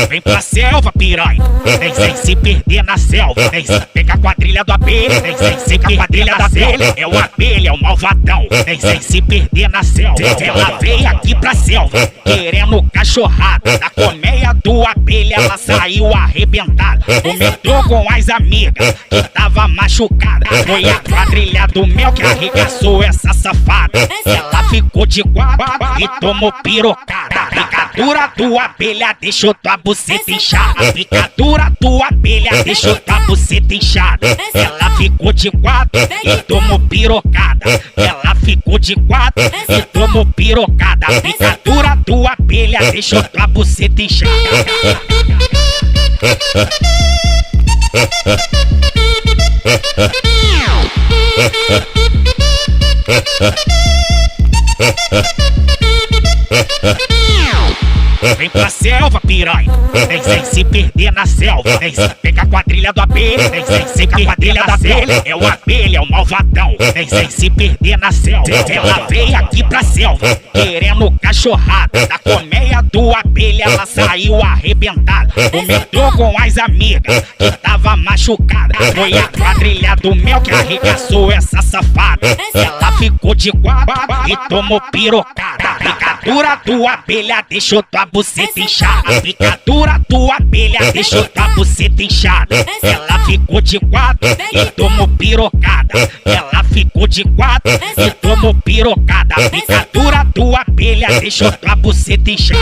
Vem pra selva, piranha, vem sem se perder na selva. Vem com a quadrilha do abelha, vem sem se com a quadrilha da selva. É o abelha, é o malvadão, vem sem se perder na selva. Ela veio aqui pra selva, querendo cachorrada. Da colmeia do abelha ela saiu arrebentada. Comentou com as amigas que tava machucada. Foi a quadrilha do mel que arregaçou essa safada. Ela ficou de quatro e tomou pirocada. Picadura tua abelha deixou tua buceta inchada. Picadura tua abelha deixou tua buceta inchada. Ela ficou de quatro e tomou pirocada. Ela ficou de quatro e tomou pirocada. Picadura tua abelha deixou tua buceta inchada. Vem pra selva, piranha, vem sem se perder na selva. Vem com a quadrilha do abelha, vem sem se com a quadrilha da selva. É o abelha, é o malvadão, vem sem se perder na selva. Ela veio aqui pra selva, querendo cachorrada. Da colmeia do abelha ela saiu arrebentada. Comentou com as amigas que tava machucada. Foi a quadrilha do mel que arregaçou essa safada. Ela ficou de quatro e tomou pirocada. Picadura tua abelha deixou tua buceta inchada. Picadura tua abelha deixou tua buceta inchada. Ela ficou de quatro e tomou pirocada. Ela ficou de quatro e tomou pirocada. Picadura tua abelha deixou tua buceta inchada.